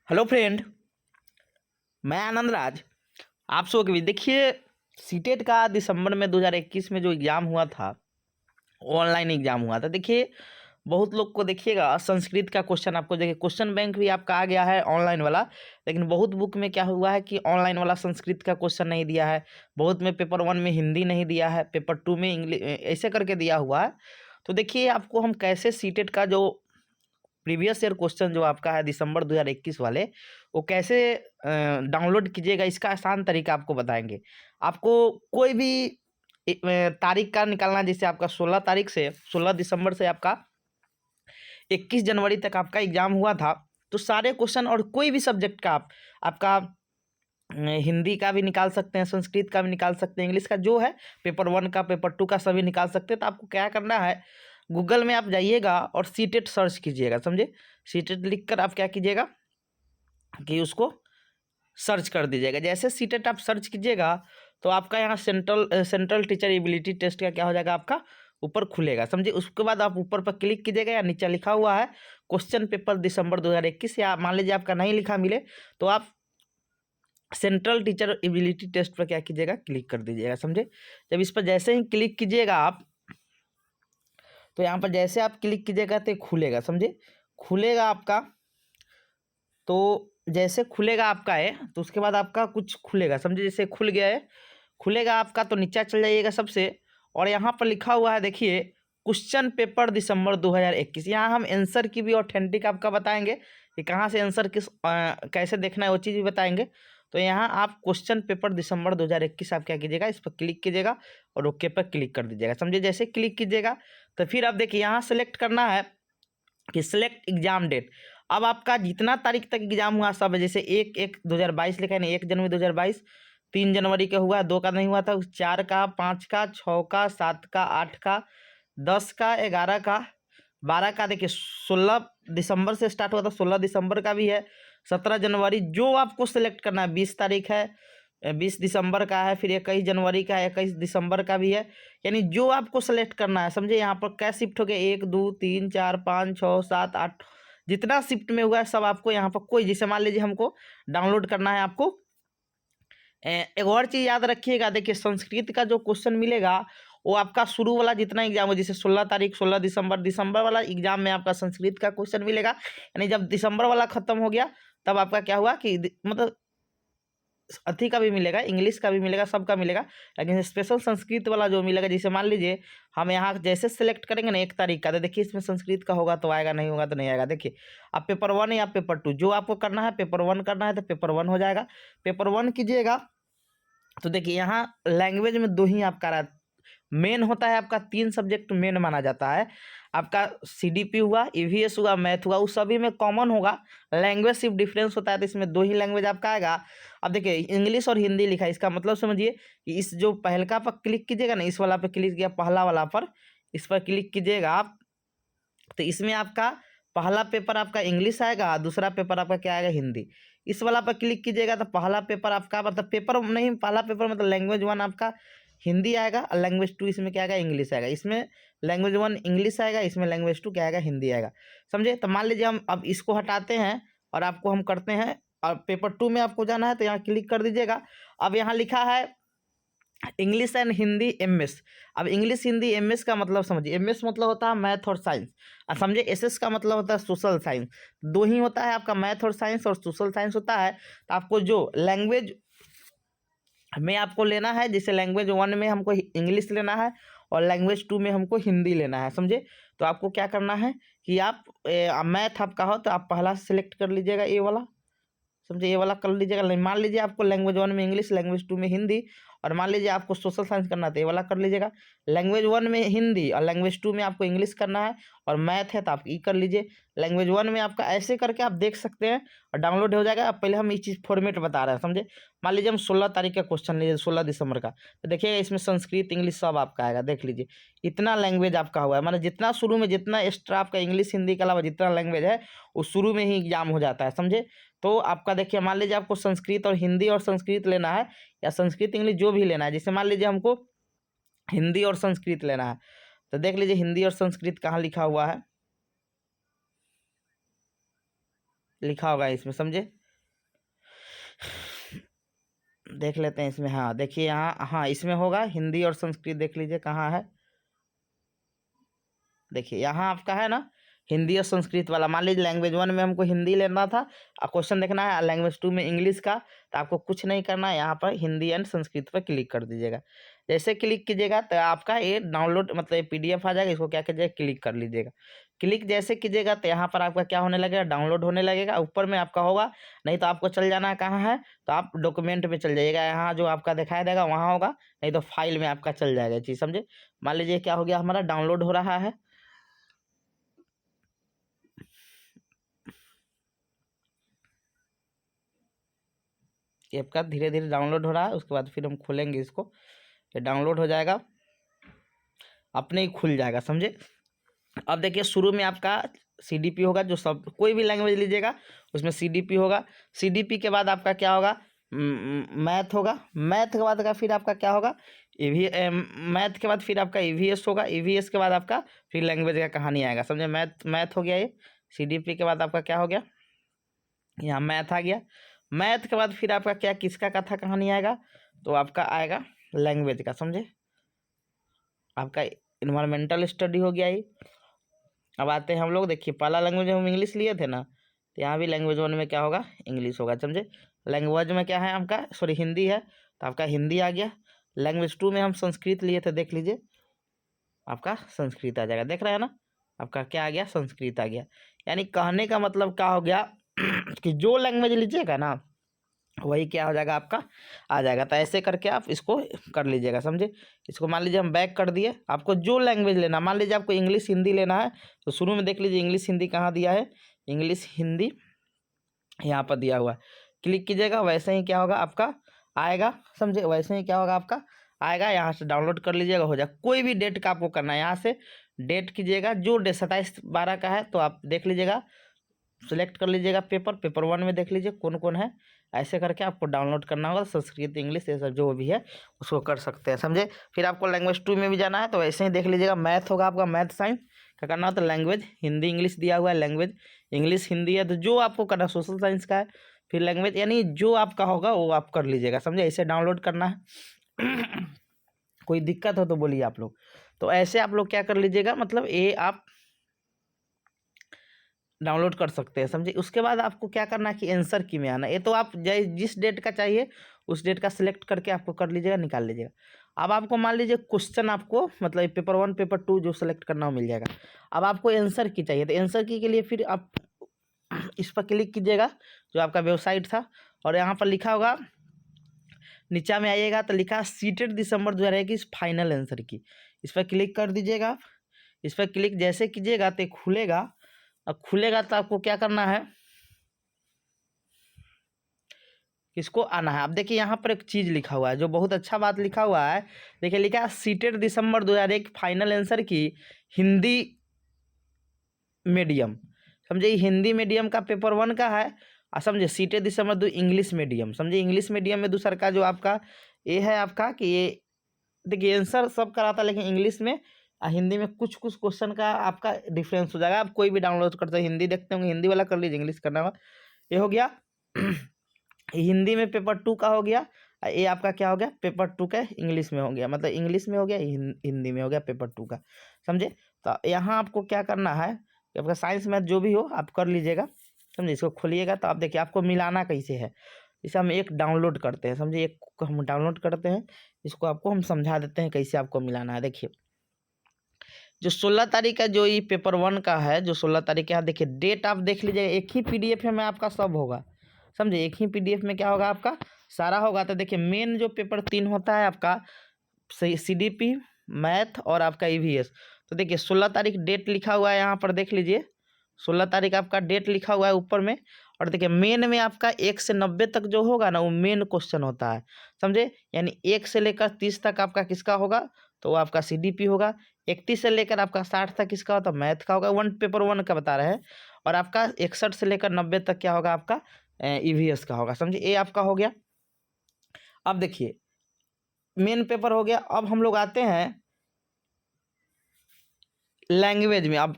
Hello friend, मैं आनंद राज। आप सब भी देखिए, सीटेट का दिसंबर में 2021 में जो एग्ज़ाम हुआ था, ऑनलाइन एग्ज़ाम हुआ था। देखिए, बहुत लोग को देखिएगा संस्कृत का क्वेश्चन, आपको देखिए क्वेश्चन बैंक भी आपका आ गया है ऑनलाइन वाला। लेकिन बहुत बुक में क्या हुआ है कि ऑनलाइन वाला संस्कृत का क्वेश्चन नहीं दिया है, बहुत में पेपर 1 में हिंदी नहीं दिया है, पेपर 2 में इंग्लिश, ऐसे करके दिया हुआ है। तो देखिए, आपको हम कैसे सीटेट का जो प्रीवियस ईयर क्वेश्चन जो आपका है दिसंबर 2021 वाले, वो कैसे डाउनलोड कीजिएगा, इसका आसान तरीका आपको बताएंगे। आपको कोई भी तारीख का निकालना, जैसे आपका 16 तारीख से 16 दिसंबर से आपका 21 जनवरी तक आपका एग्जाम हुआ था। तो सारे क्वेश्चन और कोई भी सब्जेक्ट का आपका हिंदी का भी निकाल सकते हैं, संस्कृत का भी निकाल सकते हैं, इंग्लिश का जो है, पेपर 1 का पेपर 2 का सभी निकाल सकते हैं। तो आपको क्या करना है, गूगल में आप जाइएगा और सीटेट सर्च कीजिएगा, समझे। सीटेट लिख कर आप क्या कीजिएगा कि उसको सर्च कर दीजिएगा। जैसे सीटेट आप सर्च कीजिएगा तो आपका यहाँ सेंट्रल टीचर एबिलिटी टेस्ट का क्या हो जाएगा, आपका ऊपर खुलेगा, समझे। उसके बाद आप ऊपर पर क्लिक कीजिएगा, या नीचे लिखा हुआ है क्वेश्चन पेपर दिसंबर 2021, या मान लीजिए आपका नहीं लिखा मिले तो आप सेंट्रल टीचर एबिलिटी टेस्ट पर क्या कीजिएगा, क्लिक कर दीजिएगा, समझे। जब इस पर जैसे ही क्लिक कीजिएगा आप, तो यहाँ पर जैसे आप क्लिक कीजिएगा तो खुलेगा, समझे। खुलेगा आपका, तो जैसे खुलेगा आपका है तो उसके बाद आपका कुछ खुलेगा, समझे। जैसे खुल गया है, खुलेगा आपका, तो नीचे चल जाइएगा सबसे, और यहाँ पर लिखा हुआ है, देखिए क्वेश्चन पेपर दिसंबर 2021। यहाँ हम आंसर की भी ऑथेंटिक आपका बताएंगे कि कहाँ से आंसर कैसे देखना है, वो चीज़ भी बताएंगे। तो यहाँ आप क्वेश्चन पेपर दिसंबर 2021 आप क्या कीजिएगा, इस पर क्लिक कीजिएगा और ओके पर क्लिक कर दीजिएगा, समझे। जैसे क्लिक कीजिएगा तो फिर आप देखिए यहाँ सेलेक्ट करना है कि सिलेक्ट एग्जाम डेट। अब आपका जितना तारीख तक एग्जाम हुआ सब है, जैसे 1/1/2022 लिखा है ना, 1 जनवरी 2022, 3 जनवरी का हुआ, 2 का नहीं हुआ था, 4 का, 5 का, 6 का, 7 का, 8 का, 10 का, 11 का, 12 का, देखिए 16 दिसंबर से स्टार्ट हुआ था, 16 दिसंबर का भी है, 17 जनवरी, जो आपको सिलेक्ट करना है, 20 तारीख है, 20 दिसंबर का है, फिर 21 जनवरी का है, 21 दिसंबर का भी है। यानी जो आपको सेलेक्ट करना है, समझे। यहाँ पर क्या शिफ्ट हो गया, 1 2 3 4 5 6 7 8, जितना शिफ्ट में हुआ है सब आपको यहाँ पर, कोई जैसे मान लीजिए हमको डाउनलोड करना है आपको। एक और चीज़ याद रखिएगा, देखिए संस्कृत का जो क्वेश्चन मिलेगा वो आपका शुरू वाला जितना एग्जाम हो, जैसे 16 तारीख 16 दिसंबर, दिसंबर वाला एग्जाम में आपका संस्कृत का क्वेश्चन मिलेगा। यानी जब दिसंबर वाला खत्म हो गया तब आपका क्या हुआ कि मतलब अथी का भी मिलेगा, इंग्लिश का भी मिलेगा, सबका मिलेगा। लेकिन स्पेशल संस्कृत वाला जो मिलेगा, जैसे मान लीजिए हम यहाँ जैसे सेलेक्ट करेंगे ना 1 तारीख का, तो देखिए इसमें संस्कृत का होगा तो आएगा, नहीं होगा तो नहीं आएगा। देखिए आप पेपर 1 या पेपर 2 जो आपको करना है, पेपर 1 करना है तो पेपर 1 हो जाएगा। पेपर 1 कीजिएगा तो देखिए यहाँ लैंग्वेज में दो ही आपका मेन होता है, आपका 3 सब्जेक्ट मेन माना जाता है। आपका सीडीपी हुआ, ईवीएस हुआ, मैथ हुआ, उस सभी में कॉमन होगा। लैंग्वेज सिर्फ डिफरेंस होता है, तो इसमें 2 ही लैंग्वेज आपका आएगा। अब देखिए इंग्लिश और हिंदी लिखा है, इसका मतलब समझिए कि इस जो पहलका पर क्लिक कीजिएगा ना, इस वाला पे क्लिक किया, पहला वाला पर, इस पर क्लिक कीजिएगा आप, तो इसमें आपका पहला पेपर आपका इंग्लिश आएगा, दूसरा पेपर आपका क्या आएगा, हिंदी। इस वाला पर क्लिक कीजिएगा तो पहला पेपर आपका, मतलब पेपर नहीं, पहला पेपर मतलब लैंग्वेज 1 आपका हिंदी आएगा, और लैंग्वेज 2 इसमें क्या आएगा, इंग्लिश आएगा। इसमें लैंग्वेज 1 इंग्लिश आएगा, इसमें लैंग्वेज 2 क्या आएगा, हिंदी आएगा, समझे। तो मान लीजिए हम अब इसको हटाते हैं और आपको हम करते हैं, और पेपर 2 में आपको जाना है तो यहाँ क्लिक कर दीजिएगा। अब यहाँ लिखा है इंग्लिश एंड हिंदी एमएस। अब इंग्लिश हिंदी एमएस का मतलब समझिए, एमएस मतलब होता है मैथ और साइंस, और समझे एसएस का मतलब होता है सोशल साइंस। दो ही होता है आपका, मैथ और साइंस और सोशल साइंस होता है। तो आपको जो लैंग्वेज में आपको लेना है, जैसे लैंग्वेज 1 में हमको इंग्लिश लेना है और लैंग्वेज 2 में हमको हिंदी लेना है, समझे। तो आपको क्या करना है कि आप मैथ आपका हो तो आप पहला सेलेक्ट कर लीजिएगा, ए वाला, समझे, ये वाला कर लीजिएगा। मान लीजिए आपको लैंग्वेज 1 में इंग्लिश, लैंग्वेज 2 में हिंदी, और मान लीजिए आपको सोशल साइंस करना है तो ये वाला कर लीजिएगा। लैंग्वेज 1 में हिंदी और लैंग्वेज 2 में आपको इंग्लिश करना है, और मैथ है तो आप ई कर लीजिए। लैंग्वेज 1 में आपका ऐसे करके आप देख सकते हैं और डाउनलोड हो जाएगा। अब पहले हम ये चीज़ फॉर्मेट बता रहे हैं, समझे। मान लीजिए हम 16 तारीख का क्वेश्चन लीजिए, 16 दिसंबर का, तो देखिएगा इसमें संस्कृत इंग्लिश सब आपका आएगा, देख लीजिए इतना लैंग्वेज आपका हुआ है। मतलब जितना शुरू में जितना एक्स्ट्रा आपका इंग्लिश हिंदी के अलावा जितना लैंग्वेज है वो शुरू में ही एग्जाम हो जाता है, समझे। तो आपका देखिए मान लीजिए आपको संस्कृत और हिंदी और संस्कृत लेना है, या संस्कृत इंग्लिश जो भी लेना है, जैसे मान लीजिए हमको हिंदी और संस्कृत लेना है, तो देख लीजिए हिंदी और संस्कृत कहाँ लिखा हुआ है, लिखा होगा इसमें, समझे। देख लेते हैं इसमें, हाँ देखिए यहाँ, हाँ इसमें होगा हिंदी और संस्कृत, देख लीजिए कहाँ है। देखिए यहाँ आपका है ना हिंदी और संस्कृत वाला। मान लीजिए लैंग्वेज 1 में हमको हिंदी लेना था, क्वेश्चन देखना है लैंग्वेज 2 में इंग्लिश का, तो आपको कुछ नहीं करना है, यहाँ पर हिंदी एंड संस्कृत पर क्लिक कर दीजिएगा। जैसे क्लिक कीजिएगा तो आपका ये डाउनलोड मतलब PDF आ जाएगा, इसको क्या कीजिएगा क्लिक कर लीजिएगा। क्लिक जैसे कीजिएगा तो यहाँ पर आपका क्या होने लगेगा, डाउनलोड होने लगेगा, ऊपर में आपका होगा। नहीं तो आपको चल जाना है, कहाँ है तो आप डॉक्यूमेंट में चल जाइएगा, यहाँ जो आपका दिखाई देगा वहाँ होगा, नहीं तो फाइल में आपका चल जाएगा चीज़, समझे। मान लीजिए क्या हो गया, हमारा डाउनलोड हो रहा है। ऐप का धीरे धीरे डाउनलोड हो रहा है, उसके बाद फिर हम खोलेंगे इसको, ये डाउनलोड हो जाएगा, अपने ही खुल जाएगा, समझे। अब देखिए शुरू में आपका CDP होगा, जो सब कोई भी लैंग्वेज लीजिएगा उसमें CDP होगा। CDP के बाद आपका क्या होगा, मैथ होगा। मैथ के बाद का फिर आपका क्या होगा, मैथ के बाद फिर आपका EVS होगा। EVS के बाद आपका फिर लैंग्वेज का कहानी आएगा, समझे। मैथ हो गया ये। CDP के बाद आपका क्या हो गया, यहाँ मैथ आ गया। मैथ के बाद फिर आपका क्या किसका कथा कहानी आएगा, तो आपका आएगा लैंग्वेज का, समझे। आपका इन्वायरमेंटल स्टडी हो गया ये। अब आते हैं हम लोग, देखिए पहला लैंग्वेज हम इंग्लिश लिए थे ना, तो यहाँ भी लैंग्वेज 1 में क्या होगा, इंग्लिश होगा, समझे। लैंग्वेज में क्या है आपका, सॉरी हिंदी है, तो आपका हिंदी आ गया। लैंग्वेज 2 में हम संस्कृत लिए थे, देख लीजिए आपका संस्कृत आ जाएगा, देख रहे हैं ना, आपका क्या आ गया, संस्कृत आ गया। यानी कहने का मतलब क्या हो गया कि जो लैंग्वेज लीजिएगा ना वही क्या हो जाएगा आपका आ जाएगा। तो ऐसे करके आप इसको कर लीजिएगा, समझे। इसको मान लीजिए हम बैक कर दिए, आपको जो लैंग्वेज लेना, मान लीजिए आपको इंग्लिश हिंदी लेना है, तो शुरू में देख लीजिए इंग्लिश हिंदी कहाँ दिया है, इंग्लिश हिंदी यहाँ पर दिया हुआ है, क्लिक कीजिएगा, वैसे ही क्या होगा आपका आएगा, समझे। वैसे ही क्या होगा आपका आएगा, यहाँ से डाउनलोड कर लीजिएगा, हो जाएगा। कोई भी डेट का आपको करना है, यहाँ से डेट कीजिएगा, जो डेट 27/12 का है तो आप देख लीजिएगा, सेलेक्ट कर लीजिएगा पेपर 1 में देख लीजिए कौन कौन है। ऐसे करके आपको डाउनलोड करना होगा, संस्कृत इंग्लिश ये सब जो भी है उसको कर सकते हैं, समझे। फिर आपको लैंग्वेज 2 में भी जाना है, तो ऐसे ही देख लीजिएगा, मैथ होगा आपका, मैथ साइंस क्या करना है, तो लैंग्वेज हिंदी इंग्लिश दिया हुआ है, लैंग्वेज इंग्लिश हिंदी है, तो जो आपको करना है सोशल साइंस का है, फिर लैंग्वेज, यानी जो आपका होगा वो आप कर लीजिएगा, समझे। ऐसे डाउनलोड करना है। कोई दिक्कत हो तो बोलिए आप लोग। तो ऐसे आप लोग क्या कर लीजिएगा, मतलब ये आप डाउनलोड कर सकते हैं, समझे। उसके बाद आपको क्या करना है कि आंसर की में आना, ये तो आप जिस डेट का चाहिए उस डेट का सिलेक्ट करके आपको कर लीजिएगा, निकाल लीजिएगा। अब आपको मान लीजिए क्वेश्चन आपको मतलब पेपर 1 पेपर 2 जो सेलेक्ट करना हो मिल जाएगा। अब आपको आंसर की चाहिए, तो आंसर की के लिए फिर आप इस पर क्लिक कीजिएगा, जो आपका वेबसाइट था, और यहाँ पर लिखा होगा, नीचा में आइएगा तो लिखा सीटेड दिसंबर 2021 फाइनल आंसर की, इस पर क्लिक कर दीजिएगा आप। इस पर क्लिक जैसे कीजिएगा तो खुलेगा, अब खुलेगा तो आपको क्या करना है, किसको आना है। अब देखिए यहाँ पर एक चीज़ लिखा हुआ है, जो बहुत अच्छा बात लिखा हुआ है, देखिए लिखा है सीटेड दिसंबर 2001 फाइनल आंसर की हिंदी मीडियम, समझे। हिंदी मीडियम का पेपर 1 का है, और समझे सीटेड दिसंबर 2 इंग्लिश मीडियम, समझे। इंग्लिश मीडियम में दूसरा का जो आपका ये है आपका कि ये देखिए आंसर सब कराता है, लेकिन इंग्लिश में हिंदी में कुछ कुछ क्वेश्चन का आपका डिफरेंस हो जाएगा। आप कोई भी डाउनलोड करते हैं, हिंदी देखते होंगे हिंदी वाला कर लीजिए, इंग्लिश करना होगा। ये हो गया हिंदी में पेपर 2 का हो गया, ये आपका क्या हो गया पेपर 2 का इंग्लिश में हो गया, मतलब इंग्लिश में हो गया, हिंदी में हो गया पेपर 2 का, समझे। तो यहाँ आपको क्या करना है कि आपका साइंस मैथ जो भी हो आप कर लीजिएगा, समझे। इसको खोलिएगा तो आप देखिए आपको मिलाना कैसे है, इसे हम एक डाउनलोड करते हैं, समझे। एक को हम डाउनलोड करते हैं, इसको आपको हम समझा देते हैं कैसे आपको मिलाना है। देखिए जो 16 तारीख का जो ये पेपर 1 का है, जो 16 तारीख का, देखिए डेट आप देख लीजिएगा, एक ही PDF में आपका सब होगा, समझे। एक ही PDF में क्या होगा आपका सारा होगा। तो देखिए मेन जो पेपर 3 होता है आपका CDP मैथ और आपका EVS, तो देखिए 16 तारीख डेट लिखा हुआ है, यहाँ पर देख लीजिए 16 तारीख आपका डेट लिखा हुआ है ऊपर में। और देखिए मेन में आपका 1 से 90 तक जो होगा ना वो मेन क्वेश्चन होता है, समझे। यानी 1 से लेकर 30 तक आपका किसका होगा, तो वो आपका CDP होगा। 31 से लेकर आपका 60 तक किसका होता है, मैथ का होगा, पेपर 1 का बता रहे हैं। और आपका 61 से लेकर 90 तक क्या होगा आपका EVS का होगा, समझे। ये आपका हो गया। अब देखिए मेन पेपर हो गया, अब हम लोग आते हैं लैंग्वेज में। अब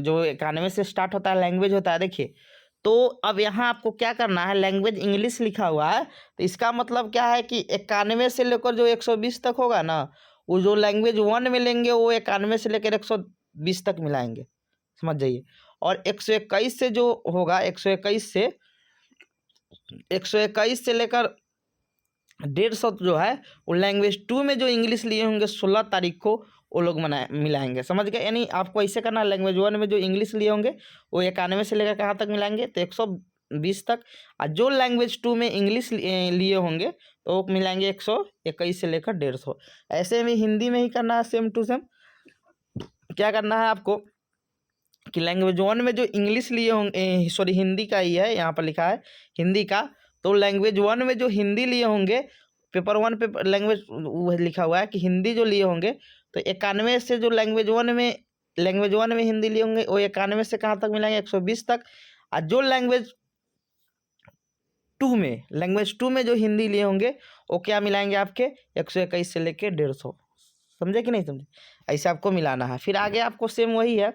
जो 91 से स्टार्ट होता है लैंग्वेज होता है, देखिए तो अब यहाँ आपको क्या करना है, लैंग्वेज इंग्लिश लिखा हुआ है तो इसका मतलब क्या है कि 91 से लेकर जो 120 तक होगा ना, वो जो लैंग्वेज 1 में लेंगे वो 91 से लेकर 120 तक मिलाएंगे, समझ जाइए। और 121 से जो होगा 121 से लेकर 150 जो है वो लैंग्वेज 2 में जो इंग्लिश लिए होंगे 16 तारीख को वो लोग मिलाएंगे, समझ गए। यानी आपको ऐसे करना, लैंग्वेज 1 में जो इंग्लिश लिए होंगे वो 91 से लेकर कहाँ तक मिलाएंगे, तो 120 तक। और जो लैंग्वेज 2 में इंग्लिश लिए होंगे तो वो मिलाएंगे 121 से लेकर 150। ऐसे में हिंदी में ही करना है, सेम टू सेम। क्या करना है आपको कि लैंग्वेज 1 में जो इंग्लिश लिए होंगे, सॉरी हिंदी का ही है, यहाँ पर लिखा है हिंदी का, तो लैंग्वेज 1 में जो हिंदी लिए होंगे, पेपर 1 पे लैंग्वेज वो लिखा हुआ है कि हिंदी जो लिए होंगे, तो 91 से जो लैंग्वेज 1 में हिंदी लिए होंगे वो 91 से कहाँ तक मिलाएंगे, 120 तक। और जो लैंग्वेज 2 में जो हिंदी लिए होंगे वो क्या मिलाएंगे आपके, 121 से लेके 150, समझे कि नहीं समझे। ऐसे आपको मिलाना है। फिर आगे आपको सेम वही है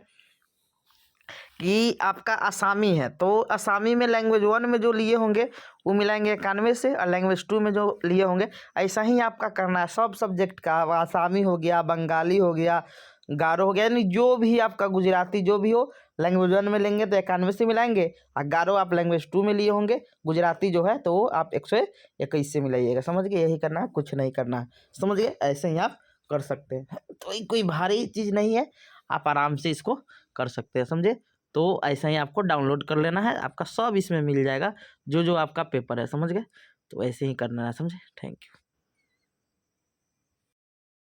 कि आपका आसामी है, तो आसामी में लैंग्वेज 1 में जो लिए होंगे वो मिलाएंगे 91 से, और लैंग्वेज 2 में जो लिए होंगे, ऐसा ही आपका करना है सब सब्जेक्ट का। आसामी हो गया, बंगाली हो गया, गारो हो गया, यानी जो भी आपका गुजराती जो भी हो, लैंग्वेज 1 में लेंगे तो 91 से मिलाएंगे, और गारो आप लैंग्वेज 2 में लिए होंगे गुजराती जो है तो वो आप 121 से मिलाइएगा, समझ गए। यही करना है, कुछ नहीं करना है, समझ गए। ऐसे ही आप कर सकते हैं, तो ये कोई भारी चीज़ नहीं है, आप आराम से इसको कर सकते हैं, समझे। तो ऐसा ही आपको डाउनलोड कर लेना है, आपका सब इसमें मिल जाएगा जो जो आपका पेपर है, समझ गए। तो ऐसे ही करना है, समझे। Thank you.